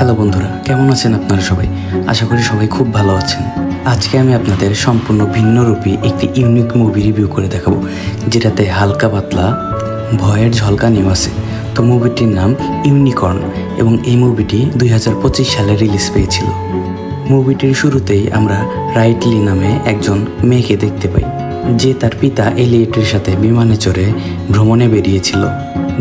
Hello বন্ধুরা, কেমন আছেন আপনারা সবাই? আশা করি সবাই খুব ভালো আছেন। আজকে আমি আপনাদের সম্পূর্ণ ভিন্নরূপী একটি ইউনিক মুভি রিভিউ করে দেখাবো, যেটাতে হালকা পাতলা ভয়ের ঝলকানিও আছে। তো মুভিটির নাম ইউনিকর্ন এবং এই মুভিটি 2025 সালে রিলিজ পেয়েছিল। মুভিটির শুরুতেই আমরা রাইটলি নামে একজন মেয়েকে দেখতে পাই, যে তার পিতা এলিয়েটের সাথে বিমানে চড়ে ভ্রমণে বেরিয়েছিল।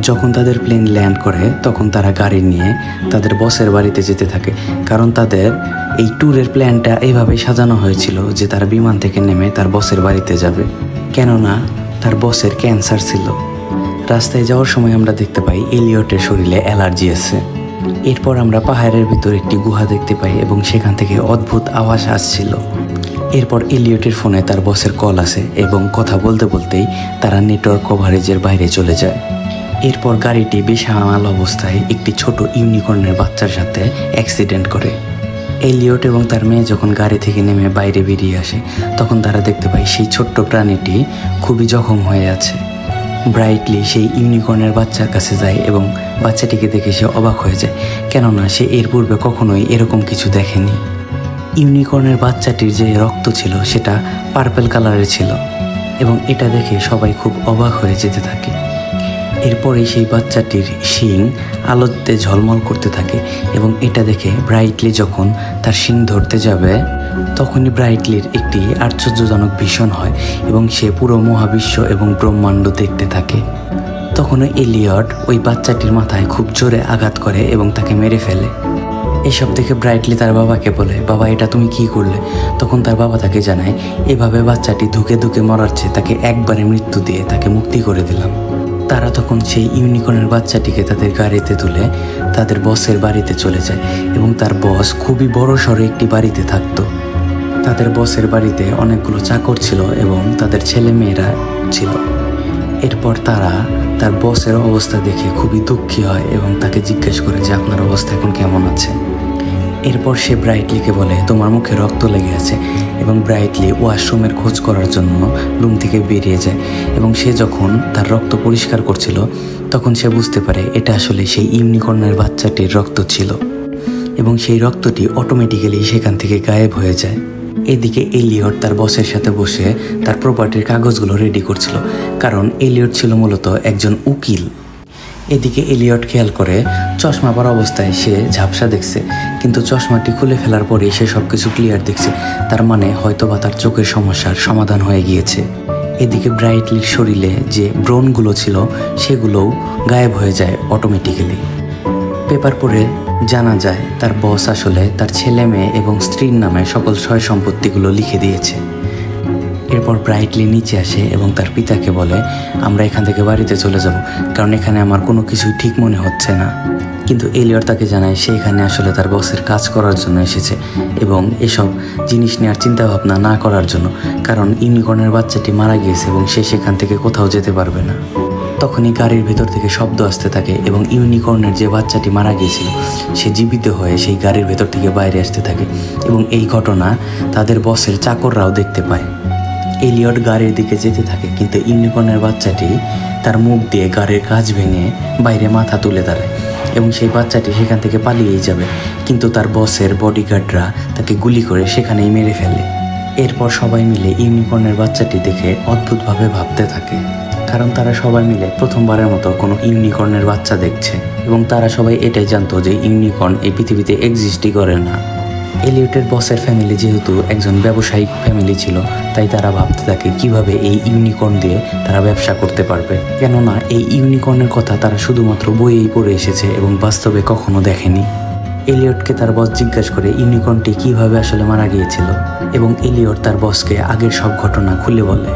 যখন তাদের প্লেন ল্যান্ড করে তখন তারা গাড়ি নিয়ে তাদের বসের বাড়িতে যেতে থাকে, কারণ তাদের এই ট্যুরের প্ল্যানটা এইভাবে সাজানো হয়েছিল যে তারা বিমান থেকে নেমে তার বসের বাড়িতে যাবে, কেননা তার বসের ক্যান্সার ছিল। রাস্তায় যাওয়ার সময় আমরা দেখতে পাই এলিয়টের শরীরে অ্যালার্জি আছে। এরপর আমরা পাহাড়ের ভিতর একটি গুহা দেখতে পাই এবং সেখান থেকে অদ্ভুত আওয়াজ আসছিল। এরপর এলিয়টের ফোনে তার বসের কল আসে এবং কথা বলতে বলতেই তারা নেটওয়ার্ক কভারেজের বাইরে চলে যায়। এরপর গাড়িটি বেসামাল অবস্থায় একটি ছোট ইউনিকর্নের বাচ্চার সাথে অ্যাক্সিডেন্ট করে। এলিয়ট এবং তার মেয়ে যখন গাড়ি থেকে নেমে বাইরে বেরিয়ে আসে তখন তারা দেখতে পায় সেই ছোট্ট প্রাণীটি খুবই জখম হয়ে আছে। ব্রাইটলি সেই ইউনিকর্নের বাচ্চার কাছে যায় এবং বাচ্চাটিকে দেখে সে অবাক হয়ে যায়, কেননা সে এর পূর্বে কখনোই এরকম কিছু দেখেনি। ইউনিকর্নের বাচ্চাটির যে রক্ত ছিল সেটা পার্পল কালারের ছিল এবং এটা দেখে সবাই খুব অবাক হয়ে যেতে থাকে। এরপরেই সেই বাচ্চাটির শিং আলোতে ঝলমল করতে থাকে এবং এটা দেখে ব্রাইটলি যখন তার শিং ধরতে যাবে তখনই ব্রাইটলির একটি আশ্চর্যজনক ভীষণ হয় এবং সে পুরো মহাবিশ্ব এবং ব্রহ্মাণ্ড দেখতে থাকে। তখনও এলিয়ট ওই বাচ্চাটির মাথায় খুব জোরে আঘাত করে এবং তাকে মেরে ফেলে। এসব দেখে ব্রাইটলি তার বাবাকে বলে, বাবা এটা তুমি কি করলে? তখন তার বাবা তাকে জানায়, এভাবে বাচ্চাটি ধুকে ধুকে মরার চেয়ে তাকে একবারে মৃত্যু দিয়ে তাকে মুক্তি করে দিলাম। তারা তখন সেই ইউনিকর্নের বাচ্চাটিকে তাদের গাড়িতে তুলে তাদের বসের বাড়িতে চলে যায় এবং তার বস খুবই বড় সড়ো একটি বাড়িতে থাকতো। তাদের বসের বাড়িতে অনেকগুলো চাকর ছিল এবং তাদের ছেলে মেয়েরা ছিল। এরপর তারা তার বসের অবস্থা দেখে খুবই দুঃখী হয় এবং তাকে জিজ্ঞেস করে যে আপনার অবস্থা এখন কেমন আছে। এরপর সে ব্রাইটলিকে বলে, তোমার মুখে রক্ত লেগে আছে, এবং ব্রাইটলি ওয়াশরুমের খোঁজ করার জন্য রুম থেকে বেরিয়ে যায় এবং সে যখন তার রক্ত পরিষ্কার করছিল তখন সে বুঝতে পারে এটা আসলে সেই ইউনিকর্নের বাচ্চাটির রক্ত ছিল এবং সেই রক্তটি অটোমেটিক্যালি সেখান থেকে গায়েব হয়ে যায়। এদিকে এলিয়ট তার বসের সাথে বসে তার প্রপার্টির কাগজগুলো রেডি করছিল, কারণ এলিয়ট ছিল মূলত একজন উকিল। এদিকে এলিয়ট খেয়াল করে চশমা পরা অবস্থায় সে ঝাপসা দেখছে, কিন্তু চশমাটি খুলে ফেলার পরে সে সবকিছু ক্লিয়ার দেখছে, তার মানে হয়তোবা তার চোখের সমস্যার সমাধান হয়ে গিয়েছে। এদিকে ব্রাইটলির শরীরে যে ব্রণগুলো ছিল সেগুলোও গায়েব হয়ে যায় অটোমেটিক্যালি। পেপার পড়ে জানা যায় তার বস আসলে তার ছেলে মেয়ে এবং স্ত্রীর নামে সকল সয় সম্পত্তিগুলো লিখে দিয়েছে। এরপর ব্রাইটলি নিচে আসে এবং তার পিতাকে বলে, আমরা এখান থেকে বাড়িতে চলে যাব, কারণ এখানে আমার কোনো কিছুই ঠিক মনে হচ্ছে না। কিন্তু এলিয়ট তাকে জানায় সে এখানে আসলে তার বসের কাজ করার জন্য এসেছে এবং এসব জিনিস নেওয়ার চিন্তাভাবনা না করার জন্য, কারণ ইউনিকর্নের বাচ্চাটি মারা গিয়েছে এবং সে সেখান থেকে কোথাও যেতে পারবে না। তখনই গাড়ির ভিতর থেকে শব্দ আসতে থাকে এবং ইউনিকর্নের যে বাচ্চাটি মারা গিয়েছিল সে জীবিত হয়ে সেই গাড়ির ভেতর থেকে বাইরে আসতে থাকে এবং এই ঘটনা তাদের বসের চাকররাও দেখতে পায়। এলিয়ট গাড়ির দিকে যেতে থাকে, কিন্তু ইউনিকর্নের বাচ্চাটি তার মুখ দিয়ে গাড়ির কাঁচ ভেঙে বাইরে মাথা তুলে দাঁড়ায় এবং সেই বাচ্চাটি সেখান থেকে পালিয়েই যাবে, কিন্তু তার বসের বডিগার্ডরা তাকে গুলি করে সেখানেই মেরে ফেলে। এরপর সবাই মিলে ইউনিকর্নের বাচ্চাটি দেখে অদ্ভুতভাবে ভাবতে থাকে, কারণ তারা সবাই মিলে প্রথমবারের মতো কোনো ইউনিকর্নের বাচ্চা দেখছে এবং তারা সবাই এটাই জানতো যে ইউনিকর্ন এই পৃথিবীতে এক্সিস্টই করে না। এলিয়টের বসের ফ্যামিলি যেহেতু একজন ব্যবসায়িক ফ্যামিলি ছিল, তাই তারা ভাবতে থাকে কিভাবে এই ইউনিকর্ন দিয়ে তারা ব্যবসা করতে পারবে, কেননা এই ইউনিকর্নের কথা তারা শুধুমাত্র বইয়েই পড়ে এসেছে এবং বাস্তবে কখনো দেখেনি। এলিয়টকে তার বস জিজ্ঞাসা করে ইউনিকর্নটি কিভাবে আসলে মারা গিয়েছিল এবং এলিয়ট তার বসকে আগের সব ঘটনা খুলে বলে।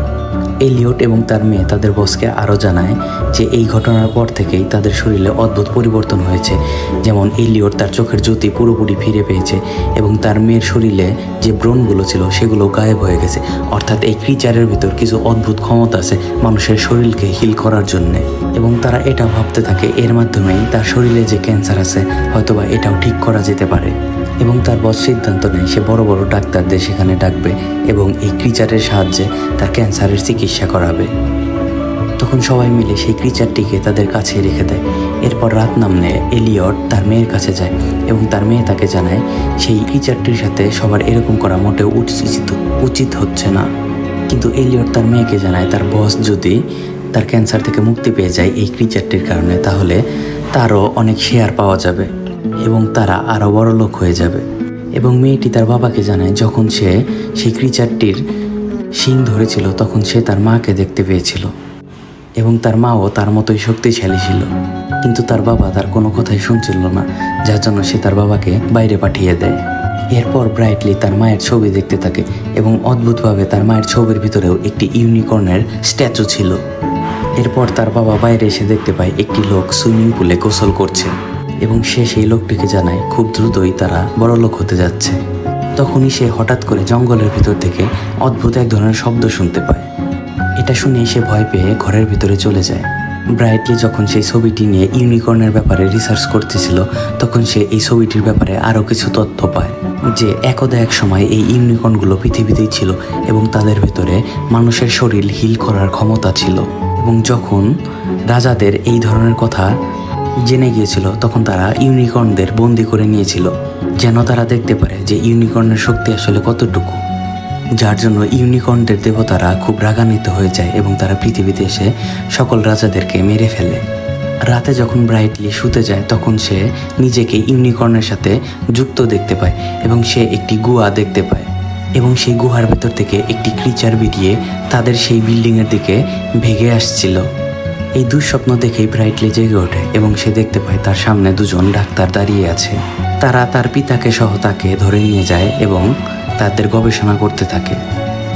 এলিয়ট এবং তার মেয়ে তাদের বসকে আরও জানায় যে এই ঘটনার পর থেকেই তাদের শরীরে অদ্ভুত পরিবর্তন হয়েছে, যেমন এলিয়ট তার চোখের জ্যোতি পুরোপুরি ফিরে পেয়েছে এবং তার মেয়ের শরীরে যে ব্রণগুলো ছিল সেগুলো গায়েব হয়ে গেছে। অর্থাৎ এই ক্রিচারের ভিতর কিছু অদ্ভুত ক্ষমতা আছে মানুষের শরীরকে হিল করার জন্যে, এবং তারা এটা ভাবতে থাকে এর মাধ্যমেই তার শরীরে যে ক্যান্সার আছে হয়তোবা এটাও ঠিক করা যেতে পারে। এবং তার বস সিদ্ধান্ত নেয় সে বড় বড় ডাক্তারদের সেখানে ডাকবে এবং এই ক্রিচারের সাহায্যে তার ক্যান্সারের চিকিৎসা করাবে। তখন সবাই মিলে সেই ক্রিচারটিকে তাদের কাছে রেখে দেয়। এরপর রাত নামলে এলিয়ট তার মেয়ের কাছে যায় এবং তার মেয়ে তাকে জানায় সেই ক্রিচারটির সাথে সবার এরকম করা মোটেও উচিত হচ্ছে না। কিন্তু এলিয়ট তার মেয়েকে জানায় তার বস যদি তার ক্যান্সার থেকে মুক্তি পেয়ে যায় এই ক্রিচারটির কারণে, তাহলে তারও অনেক শেয়ার পাওয়া যাবে এবং তারা আরও বড় লোক হয়ে যাবে। এবং মেয়েটি তার বাবাকে জানায় যখন সে সেই ক্রিচারটির শিং ধরেছিল তখন সে তার মাকে দেখতে পেয়েছিল এবং তার মাও তার মতোই শক্তিশালী ছিল, কিন্তু তার বাবা তার কোনো কথাই শুনছিল না, যার জন্য সে তার বাবাকে বাইরে পাঠিয়ে দেয়। এরপর ব্রাইটলি তার মায়ের ছবি দেখতে থাকে এবং অদ্ভুতভাবে তার মায়ের ছবির ভিতরেও একটি ইউনিকর্নের স্ট্যাচু ছিল। এরপর তার বাবা বাইরে এসে দেখতে পায় একটি লোক সুইমিং পুলে গোসল করছে এবং সে সেই লোকটিকে জানায় খুব দ্রুতই তারা বড় লোক হতে যাচ্ছে। তখনই সে হঠাৎ করে জঙ্গলের ভিতর থেকে অদ্ভুত এক ধরনের শব্দ শুনতে পায়। এটা শুনে সে ভয় পেয়ে ঘরের ভিতরে চলে যায়। ব্রাইটলি যখন সেই ছবিটি নিয়ে ইউনিকর্নের ব্যাপারে রিসার্চ করতেছিল তখন সে এই ছবিটির ব্যাপারে আরও কিছু তথ্য পায় যে একদা এক সময় এই ইউনিকর্নগুলো পৃথিবীতেই ছিল এবং তাদের ভিতরে মানুষের শরীর হিল করার ক্ষমতা ছিল। এবং যখন রাজাদের এই ধরনের কথা জেনে গিয়েছিল তখন তারা ইউনিকর্নদের বন্দি করে নিয়েছিল, যেন তারা দেখতে পারে যে ইউনিকর্নের শক্তি আসলে কতটুকু, যার জন্য ইউনিকর্নদের দেবতারা খুব রাগান্বিত হয়ে যায় এবং তারা পৃথিবীতে এসে সকল রাজাদেরকে মেরে ফেলে। রাতে যখন ব্রাইটলি শুতে যায় তখন সে নিজেকে ইউনিকর্নের সাথে যুক্ত দেখতে পায় এবং সে একটি গুহা দেখতে পায় এবং সেই গুহার ভেতর থেকে একটি ক্রিচার বেরিয়ে তাদের সেই বিল্ডিংয়ের দিকে ভেগে আসছিল। এই দুঃস্বপ্ন দেখেই ব্রাইটলি জেগে ওঠে এবং সে দেখতে পায় তার সামনে দুজন ডাক্তার দাঁড়িয়ে আছে। তারা তার পিতাকে সহ তাকে ধরে নিয়ে যায় এবং তাদের গবেষণা করতে থাকে।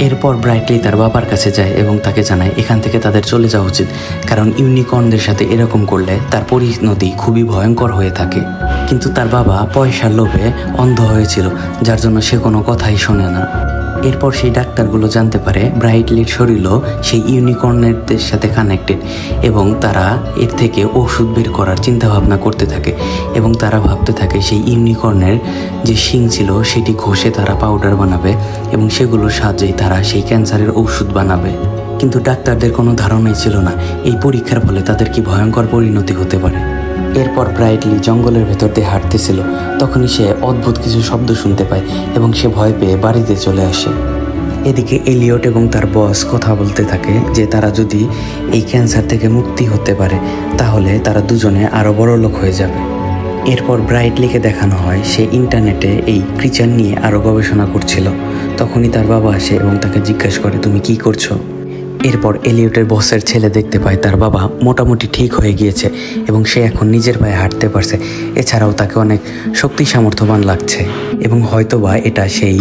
এরপর ব্রাইটলি তার বাবার কাছে যায় এবং তাকে জানায় এখান থেকে তাদের চলে যাওয়া উচিত, কারণ ইউনিকর্নদের সাথে এরকম করলে তার পরিণতি খুবই ভয়ঙ্কর হয়ে থাকে। কিন্তু তার বাবা পয়সার লোভে অন্ধ হয়েছিল, যার জন্য সে কোনো কথাই শোনে না। এরপর সেই ডাক্তারগুলো জানতে পারে ব্রাইটলির শরীরও সেই ইউনিকর্নদের সাথে কানেক্টেড এবং তারা এর থেকে ওষুধ বের করার চিন্তাভাবনা করতে থাকে এবং তারা ভাবতে থাকে সেই ইউনিকর্নের যে শিং ছিল সেটি ঘষে তারা পাউডার বানাবে এবং সেগুলোর সাহায্যেই তারা সেই ক্যান্সারের ওষুধ বানাবে। কিন্তু ডাক্তারদের কোনো ধারণাই ছিল না এই পরীক্ষার ফলে তাদের কি ভয়ঙ্কর পরিণতি হতে পারে। এরপর ব্রাইটলি জঙ্গলের ভেতর দিয়ে হাঁটতেছিল, তখনই সে অদ্ভুত কিছু শব্দ শুনতে পায় এবং সে ভয় পেয়ে বাড়িতে চলে আসে। এদিকে এলিয়ট এবং তার বস কথা বলতে থাকে যে তারা যদি এই ক্যান্সার থেকে মুক্তি হতে পারে তাহলে তারা দুজনে আরও বড় লোক হয়ে যাবে। এরপর ব্রাইটলিকে দেখানো হয় সে ইন্টারনেটে এই ক্রিচার নিয়ে আরও গবেষণা করছিল। তখনই তার বাবা আসে এবং তাকে জিজ্ঞাসা করে তুমি কি করছো। এরপর এলিয়টের বসের ছেলে দেখতে পায় তার বাবা মোটামুটি ঠিক হয়ে গিয়েছে এবং সে এখন নিজের পায়ে হাঁটতে পারছে, এছাড়াও তাকে অনেক শক্তি সামর্থ্যবান লাগছে এবং হয়তোবা এটা সেই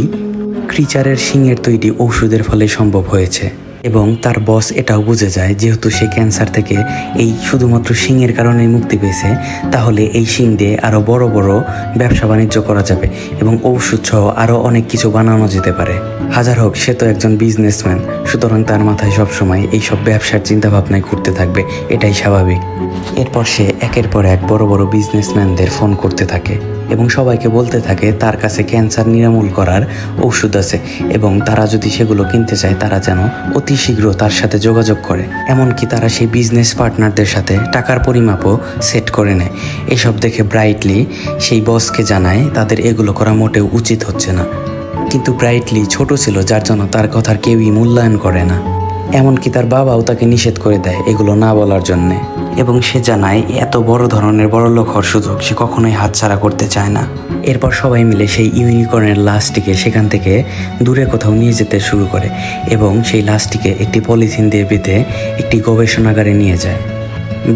ক্রিচারের শিংয়ের তৈরি ঔষধের ফলে সম্ভব হয়েছে। এবং তার বস এটাও বুঝে যায় যেহেতু সে ক্যান্সার থেকে এই শুধুমাত্র শিংয়ের কারণেই মুক্তি পেয়েছে, তাহলে এই শিং দিয়ে আরও বড় বড় ব্যবসা বাণিজ্য করা যাবে এবং ঔষধ সহ আরও অনেক কিছু বানানো যেতে পারে। হাজার হোক সে তো একজন বিজনেসম্যান, সুতরাং তার মাথায় সবসময় এইসব ব্যবসার চিন্তাভাবনায় ঘুরতে থাকবে, এটাই স্বাভাবিক। এরপর সে একের পর এক বড় বড় বিজনেসম্যানদের ফোন করতে থাকে এবং সবাইকে বলতে থাকে তার কাছে ক্যান্সার নিরামূল করার ঔষধ আছে এবং তারা যদি সেগুলো কিনতে চায় তারা যেন অতি শীঘ্র তার সাথে যোগাযোগ করে। এমনকি তারা সেই বিজনেস পার্টনারদের সাথে টাকার পরিমাপও সেট করে নেয়। এসব দেখে ব্রাইটলি সেই বসকে জানায় তাদের এগুলো করা মোটেও উচিত হচ্ছে না, কিন্তু ব্রাইটলি ছোট ছিল যার জন্য তার কথার কেউই মূল্যায়ন করে না। এমনকি তার বাবাও তাকে নিষেধ করে দেয় এগুলো না বলার জন্যে এবং সে জানায় এত বড় ধরনের বড়লোক হওয়ার সুযোগ সে কখনোই হাতছাড়া করতে চায় না। এরপর সবাই মিলে সেই ইউনিকর্নের লাশটিকে সেখান থেকে দূরে কোথাও নিয়ে যেতে শুরু করে এবং সেই লাশটিকে একটি পলিথিন দিয়ে বেঁধে একটি গবেষণাগারে নিয়ে যায়।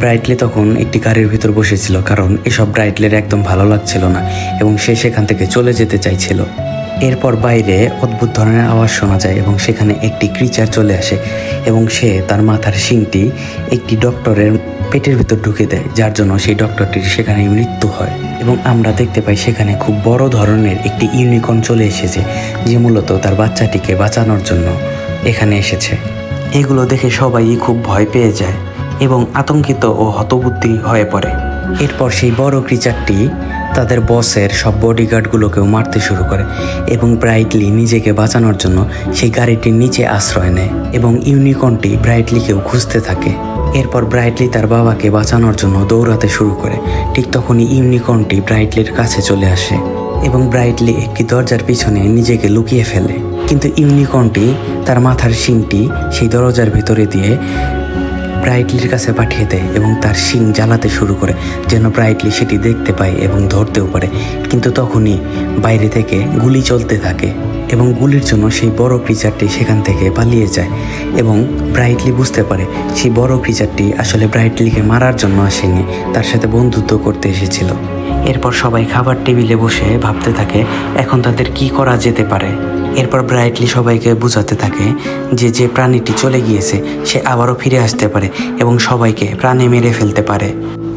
ব্রাইটলি তখন একটি গাড়ির ভিতর বসেছিল, কারণ এসব ব্রাইটলির একদম ভালো লাগছিল না এবং সে সেখান থেকে চলে যেতে চাইছিল। এরপর বাইরে অদ্ভুত ধরনের আওয়াজ শোনা যায় এবং সেখানে একটি ক্রিচার চলে আসে এবং সে তার মাথার শিংটি একটি ডক্টরের পেটের ভিতর ঢুকে দেয়, যার জন্য সেই ডক্টরটির সেখানে মৃত্যু হয় এবং আমরা দেখতে পাই সেখানে খুব বড় ধরনের একটি ইউনিকর্ন চলে এসেছে যে মূলত তার বাচ্চাটিকে বাঁচানোর জন্য এখানে এসেছে। এগুলো দেখে সবাই খুব ভয় পেয়ে যায় এবং আতঙ্কিত ও হতবুদ্ধি হয়ে পড়ে। এরপর সেই বড় ক্রিচারটি তাদের বসের সব বডিগার্ডগুলোকেও মারতে শুরু করে এবং ব্রাইটলি নিজেকে বাঁচানোর জন্য সেই গাড়িটির নিচে আশ্রয় নেয় এবং ইউনিকর্নটি ব্রাইটলিকেও খুঁজতে থাকে। এরপর ব্রাইটলি তার বাবাকে বাঁচানোর জন্য দৌড়াতে শুরু করে। ঠিক তখনই ইউনিকর্নটি ব্রাইটলির কাছে চলে আসে এবং ব্রাইটলি একটি দরজার পিছনে নিজেকে লুকিয়ে ফেলে। কিন্তু ইউনিকর্নটি তার মাথার শিংটি সেই দরজার ভেতরে দিয়ে ব্রাইটলির কাছে পাঠিয়ে দেয় এবং তার শিং জ্বালাতে শুরু করে যেন ব্রাইটলি সেটি দেখতে পায় এবং ধরতেও পারে। কিন্তু তখনই বাইরে থেকে গুলি চলতে থাকে এবং গুলির জন্য সেই বড় ক্রিচারটি সেখান থেকে পালিয়ে যায় এবং ব্রাইটলি বুঝতে পারে সেই বড় ক্রিচারটি আসলে ব্রাইটলিকে মারার জন্য আসেনি, তার সাথে বন্ধুত্ব করতে এসেছিল। এরপর সবাই খাবার টেবিলে বসে ভাবতে থাকে এখন তাদের কি করা যেতে পারে। এরপর ব্রাইটলি সবাইকে বোঝাতে থাকে যে প্রাণীটি চলে গিয়েছে সে আবারও ফিরে আসতে পারে এবং সবাইকে প্রাণে মেরে ফেলতে পারে।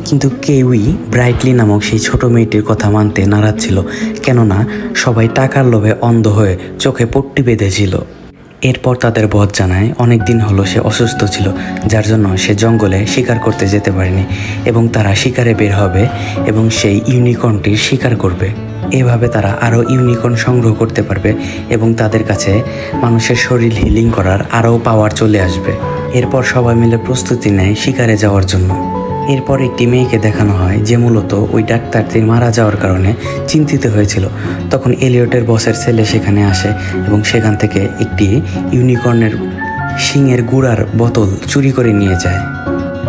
কিন্তু কেউই ব্রাইটলি নামক সেই ছোট মেয়েটির কথা মানতে নারাজ ছিল, কেননা সবাই টাকার লোভে অন্ধ হয়ে চোখে পট্টি বেঁধেছিল। এরপর তাদের বস জানায় অনেক দিন হলো সে অসুস্থ ছিল, যার জন্য সে জঙ্গলে শিকার করতে যেতে পারেনি এবং তারা শিকারে বের হবে এবং সেই ইউনিকর্নটির শিকার করবে। এভাবে তারা আরও ইউনিকর্ন সংগ্রহ করতে পারবে এবং তাদের কাছে মানুষের শরীর হিলিং করার আরও পাওয়ার চলে আসবে। এরপর সবাই মিলে প্রস্তুতি নেয় শিকারে যাওয়ার জন্য। এরপর একটি মেয়েকে দেখানো হয় যে মূলত ওই ডাক্তারটির মারা যাওয়ার কারণে চিন্তিত হয়েছিল। তখন এলিয়টের বসের ছেলে সেখানে আসে এবং সেখান থেকে একটি ইউনিকর্নের শিংয়ের গুঁড়ার বোতল চুরি করে নিয়ে যায়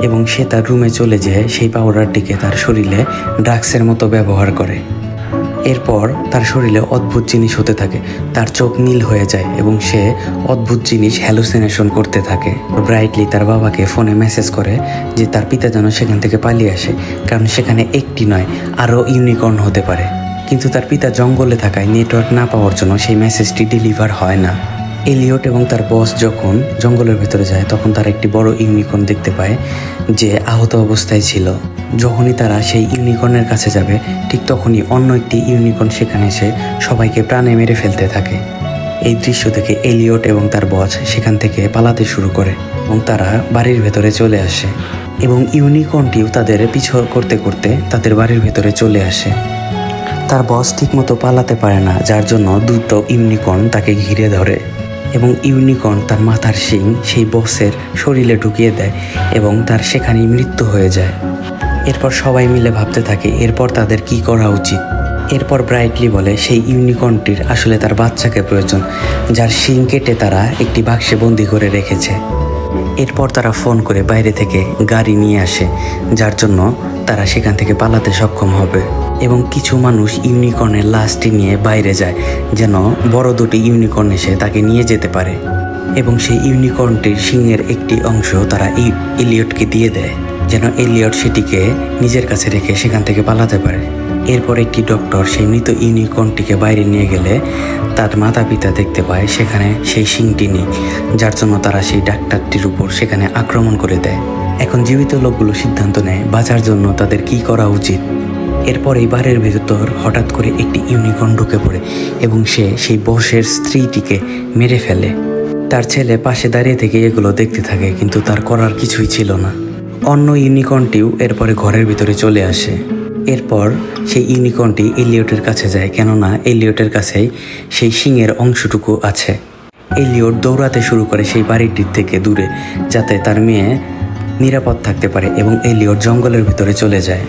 এবং সে তার রুমে চলে যেয়ে সেই পাউডারটিকে তার শরীরে ড্রাগসের মতো ব্যবহার করে। এরপর তার শরীরে অদ্ভুত জিনিস হতে থাকে, তার চোখ নীল হয়ে যায় এবং সে অদ্ভুত জিনিস হ্যালুসিনেশন করতে থাকে। ব্রাইটলি তার বাবাকে ফোনে মেসেজ করে যে তার পিতা যেন সেখান থেকে পালিয়ে আসে, কারণ সেখানে একটি নয় আরও ইউনিকর্ন হতে পারে। কিন্তু তার পিতা জঙ্গলে থাকায় নেটওয়ার্ক না পাওয়ার জন্য সেই মেসেজটি ডেলিভার হয় না। এলিয়ট এবং তার বস যখন জঙ্গলের ভেতরে যায় তখন তারা একটি বড় ইউনিকর্ন দেখতে পায় যে আহত অবস্থায় ছিল। যখনই তারা সেই ইউনিকর্নের কাছে যাবে ঠিক তখনই অন্য একটি ইউনিকর্ন সেখানে এসে সবাইকে প্রাণে মেরে ফেলতে থাকে। এই দৃশ্য দেখে এলিয়ট এবং তার বস সেখান থেকে পালাতে শুরু করে এবং তারা বাড়ির ভেতরে চলে আসে এবং ইউনিকর্নটিও তাদের পিছু করতে করতে তাদের বাড়ির ভেতরে চলে আসে। তার বস ঠিকমতো পালাতে পারে না, যার জন্য দুটো ইউনিকর্ন তাকে ঘিরে ধরে এবং ইউনিকর্ন তার মাথার শিং সেই বসের শরীরে ঢুকিয়ে দেয় এবং তার সেখানেই মৃত্যু হয়ে যায়। এরপর সবাই মিলে ভাবতে থাকে এরপর তাদের কি করা উচিত। এরপর ব্রাইটলি বলে সেই ইউনিকর্নটির আসলে তার বাচ্চাকে প্রয়োজন, যার শিং কেটে তারা একটি বাক্সে বন্দি করে রেখেছে। এরপর তারা ফোন করে বাইরে থেকে গাড়ি নিয়ে আসে, যার জন্য তারা সেখান থেকে পালাতে সক্ষম হবে এবং কিছু মানুষ ইউনিকর্নের লাশটি নিয়ে বাইরে যায় যেন বড় দুটি ইউনিকর্ন এসে তাকে নিয়ে যেতে পারে এবং সেই ইউনিকর্নটির শিংয়ের একটি অংশ তারা এলিয়টকে দিয়ে দেয় যেন এলিয়ট সেটিকে নিজের কাছে রেখে সেখান থেকে পালাতে পারে। এরপর একটি ডক্টর সেই মৃত ইউনিকর্নটিকে বাইরে নিয়ে গেলে তার মাতা পিতা দেখতে পায় সেখানে সেই শিংটি নেই, যার জন্য তারা সেই ডাক্তারটির উপর সেখানে আক্রমণ করে দেয়। এখন জীবিত লোকগুলো সিদ্ধান্ত নেয় বাঁচার জন্য তাদের কি করা উচিত। এরপর এই বাড়ির ভেতর হঠাৎ করে একটি ইউনিকর্ন ঢুকে পড়ে এবং সে সেই বসের স্ত্রীটিকে মেরে ফেলে। তার ছেলে পাশে দাঁড়িয়ে থেকে এগুলো দেখতে থাকে, কিন্তু তার করার কিছুই ছিল না। অন্য ইউনিকর্নটিও এরপরে ঘরের ভিতরে চলে আসে। এরপর সেই ইউনিকর্নটি এলিয়টের কাছে যায়, কেননা এলিয়টের কাছেই সেই শিংয়ের অংশটুকু আছে। এলিয়ট দৌড়াতে শুরু করে সেই বাড়িটির থেকে দূরে, যাতে তার মেয়ে নিরাপদ থাকতে পারে এবং এলিয়ট জঙ্গলের ভিতরে চলে যায়।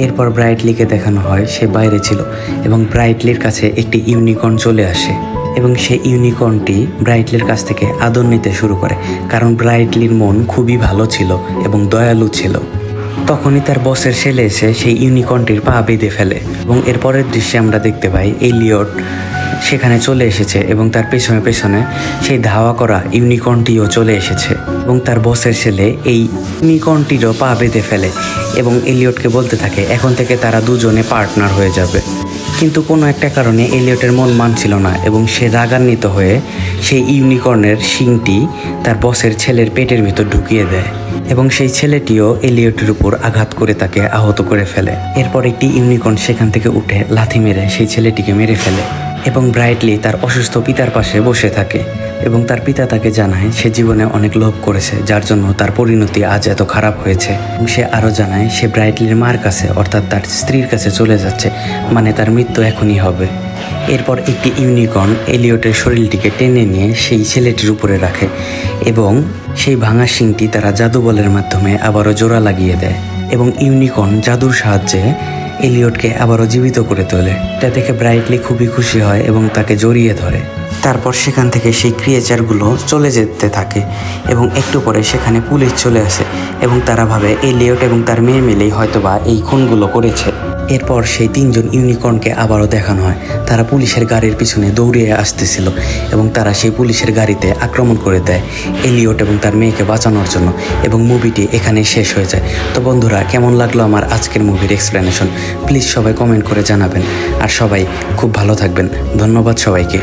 এরপর ব্রাইটলিকে দেখানো হয় সে বাইরে ছিল এবং ব্রাইটলির কাছে একটি ইউনিকর্ন চলে আসে এবং সেই ইউনিকর্নটি ব্রাইটলির কাছ থেকে আদর নিতে শুরু করে, কারণ ব্রাইটলির মন খুবই ভালো ছিল এবং দয়ালু ছিল। তখনই তার বসের ছেলে এসে সেই ইউনিকর্নটির পা বেঁধে ফেলে এবং এরপরের দৃশ্যে আমরা দেখতে পাই এলিয়ট সেখানে চলে এসেছে এবং তার পেছনে পেছনে সেই ধাওয়া করা ইউনিকর্নটিও চলে এসেছে এবং তার বসের ছেলে এই ইউনিকর্নটিরও পা বেঁধে ফেলে এবং এলিয়টকে বলতে থাকে এখন থেকে তারা দুজনে পার্টনার হয়ে যাবে। কিন্তু কোনো একটা কারণে এলিয়টের মন মানছিল না এবং সে রাগান্বিত হয়ে সেই ইউনিকর্নের শিংটি তার বসের ছেলের পেটের ভিতর ঢুকিয়ে দেয় এবং সেই ছেলেটিও এলিয়টের উপর আঘাত করে তাকে আহত করে ফেলে। এরপর একটি ইউনিকর্ন সেখান থেকে উঠে লাথি মেরে সেই ছেলেটিকে মেরে ফেলে এবং ব্রাইটলি তার অসুস্থ পিতার পাশে বসে থাকে এবং তার পিতা তাকে জানায় সে জীবনে অনেক লোভ করেছে, যার জন্য তার পরিণতি আজ এত খারাপ হয়েছে। সে আরও জানায় সে ব্রাইটলির মার কাছে অর্থাৎ তার স্ত্রীর কাছে চলে যাচ্ছে, মানে তার মৃত্যু এখনই হবে। এরপর একটি ইউনিকর্ন এলিয়টের শরীরটিকে টেনে নিয়ে সেই ছেলেটির উপরে রাখে এবং সেই ভাঙা শিংটি তারা জাদু বলের মাধ্যমে আবারও জোড়া লাগিয়ে দেয় এবং ইউনিকর্ন জাদুর সাহায্যে এলিয়টকে আবারও জীবিত করে তোলে। এটা দেখে ব্রাইটলি খুবই খুশি হয় এবং তাকে জড়িয়ে ধরে। তারপর সেখান থেকে সেই ক্রিয়েচারগুলো চলে যেতে থাকে এবং একটু পরে সেখানে পুলিশ চলে আসে এবং তারা ভাবে এলিয়ট এবং তার মেয়ে মিলেই হয়তোবা এই খুনগুলো করেছে। এরপর সেই তিনজন ইউনিকর্নকে আবারও দেখানো হয়, তারা পুলিশের গাড়ির পিছনে দৌড়িয়ে আসতেছিল এবং তারা সেই পুলিশের গাড়িতে আক্রমণ করে দেয় এলিয়ট এবং তার মেয়েকে বাঁচানোর জন্য এবং মুভিটি এখানেই শেষ হয়ে যায়। তো বন্ধুরা, কেমন লাগলো আমার আজকের মুভির এক্সপ্লেনেশন? প্লিজ সবাই কমেন্ট করে জানাবেন আর সবাই খুব ভালো থাকবেন। ধন্যবাদ সবাইকে।